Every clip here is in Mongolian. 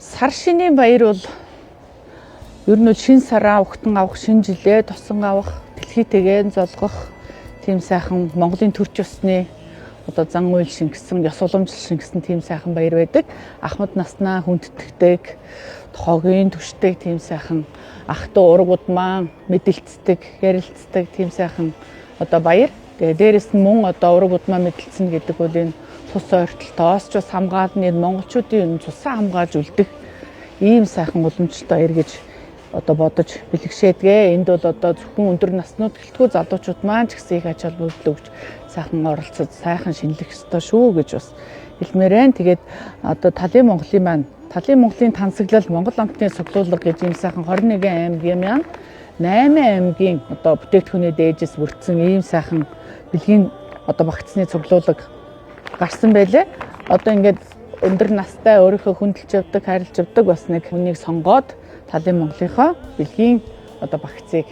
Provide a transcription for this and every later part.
Сар шинийн баяр бол ер нь шин сараа угтан авах, шинэ жилээ тосон авах, дэлхийтэйгээ золгох тийм сайхан Монголын төрч ёсны одоо зан үйл шингэсэн, ёс уламжлал шингэсэн тийм сайхан баяр байдаг. Ахмад наснаа хүндэтгдэг, хогийн түшдэг тийм сайхан ах トゥ ураг удмаа мэдэлцдэг, ярилцдаг тийм сайхан одоо баяр. Тэгээ дээрэс нь мөн одоо ураг удмаа мэдэлцэн гэдэг бол энэ цус ойртолтоос ч бас хамгаалны монголчуудын цусаа хамгаалж үлдэх ийм сайхан уламжлалтай баяр гэж одоо бодож бэлгшээдгээ. Энд бол одоо зөвхөн өндөр наснууд гэлтгүү залуучууд маань ч гэсэн их ач холбогдол өгч сайхан оролцож сайхан шинэлэх ёстой шүү гэж бас хэлмээр байна. Тэгээд одоо Талын Монголын тансаглал Монгол амтны цуглуулга гэж ийм сайхан 21 аймгийн маань 8 аймгийн одоо бүтээгдэхүүнээ дээжээс бүрдсэн ийм сайхан бэлгийн одоо багцны цуглуулга гарсан байлээ. Одоо ингээд өндөр настай өөрийнхөө хүндэлж явдаг, хайрлж явдаг бас нэг хүнийг сонгоод Талын Монголынхоо бэлгийн одоо багцыг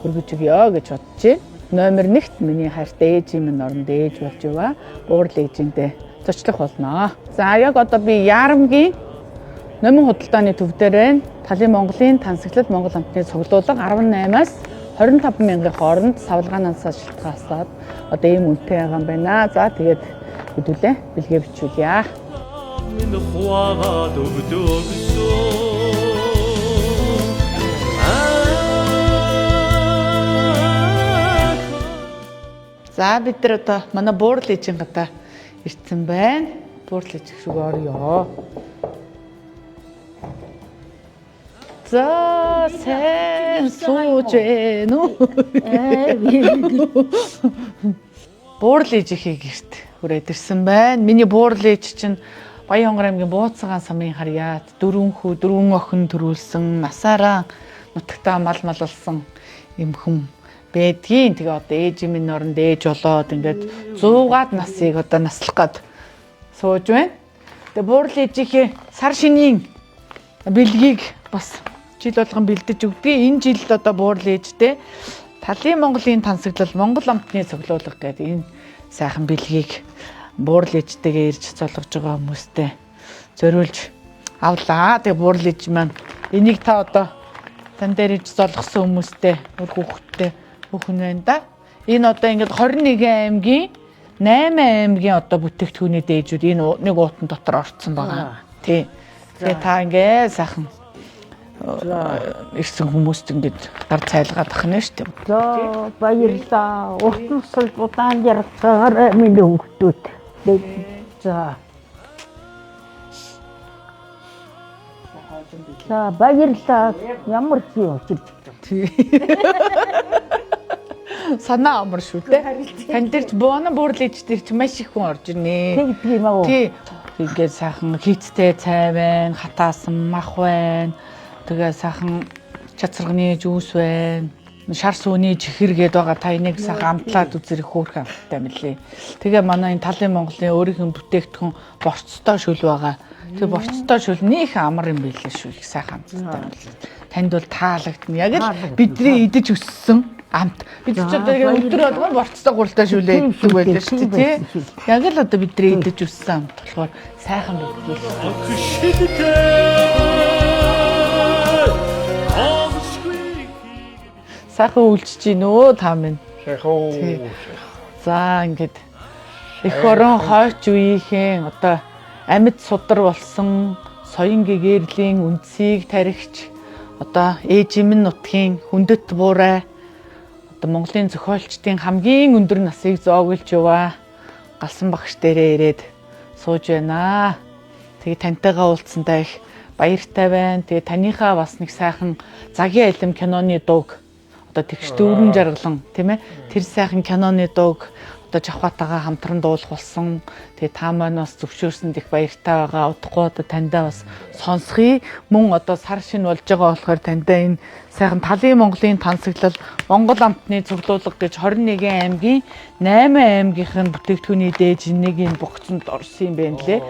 хөргөж өгье гэж бодож байна. Номер 1-т миний хайртай ээжийн минь оронд ээж болж яваа. Буурал ээжиндээ зочлох болно. За яг одоо би Яарамгийн Номин худалдааны төв дээр байна. Талын Монголын тансаглал Монгол амтны цуглуулга 18-аас 25 мянган хооронд савлгаанаас шалтгаалаад одоо ийм үнэтэй байгаа юм байна. За тэгээд хэдүүлээ бэлгээ бичүүлье. За бид нар одоо манай буурал ээжийн гадаа ирсэн байна. Буурал ээж шиг орё. За сайн сууж байна уу? Буурал ээжийнхээ гэрт хүрээд ирсэн байна. Миний буурал ээж чинь Баян-Хонгор аймгийн Бууцхан самын харьяат 4 хүү 4 охин төрүүлсэн насаараа нутагтаа мал болсон юм хүм байдгийн. Тэгээ одоо ээжийн минь оронд ээж болоод ингээд 100-аад насыг одоо наслах гээд сууж байна. Тэгээ буурал ээжийнхээ сар шинийн бэлгийг бас жил болгон бэлдэж өгдөг. Энэ жилд одоо буурал ээжтэй Талын Монголын тансаглал Монгол амтны цуглуулга гэдэг энэ сайхан бэлгийг буурал ээжтэйгээ ирж золгож байгаа хүмүүстэй зориулж авлаа. Тэгээ буурал ээж маань энийг та одоо тань дээр ирж золгосон хүмүүстэй хүүхдтэй бүхэн байна да. Энэ одоо ингээд 21 аймгийн 8 аймгийн одоо бүтээгдэхүүний дээжүүд энэ нэг уутан дотор орцсон байгаа. Тий. Тэгээ та ингээд сайхан ирсэн хүмүүст ингээд гар цайлгаад ахна шүү дээ. За баярлалаа. Уртан сул удаан ярахаар миний хүүхдүүд. За. За баярлалаа. Ямар юм чи. Санаа амар шүү дээ. Тань дээр ч буурал ээж дээр ч маш их хүн орж ирнэ. Тэгдэг юм аа. Тий. Тэгээд сайхан хийцтэй цай байна, хатаасан мах байна. Тэгээ сайхан чацарганы жүүс байна. Шар сүүний чихэр гээд байгаа. Та энийг сайхан амтлаад үзэрэх хөөрхөн амттай мөлий. Тэгээ манай энэ Талын Монголын өөрийнх нь бүтээгдэхүүн борцтой шөл байгаа. Тэгээ борцтой шөл нөх амар юм байлээ шүү. Их сайхан амттай мөлий. Танд бол таалагдана. Яг л бидний идэж өссөн амт. Бид ч одоо өдөр болгон борцтой гуралтай шүлээ идэх байлаа шүү дээ. Тий. Яг л одоо бидний идэж өссөн амт болохоор сайхан байдаг. Сайхан үйлчж гинөө та минь. Сайхан. За ингээд эх орон хойч үеийнхэн одоо амьд судар болсон соён гэгэрлийн үндсийг тархич одоо ээжийн минь нутгийн хүндэт буурай одоо Монголын зохиолчдын хамгийн өндөр насыг зоогилж яваа галсан багш дээрээ ирээд сууж байна. Тэгээ таньтайгаа уулзсандаа их баяртай байна. Тэгээ таныхаа бас нэг сайхан Загийн алим киноны дууг одоо тэгш дүүрэн жаргалан тийм ээ тэр сайхан киноны дууг одоо Жавхатагаа хамтран дуулах болсон. Тэгээ та маань бас зөвшөөрсөнд их баяртай байгаа. Удахгүй одоо таньдаа бас сонсхий. Мөн одоо сар шин болж байгаа болохоор таньдаа энэ сайхан Талын Монголын тансаглал Монгол амтны цуглуулга гэж 21 аймгийн 8 аймгийнх нь бүтээгдэхүүний дээж нэг энэ богцонд орсон юм байна лээ.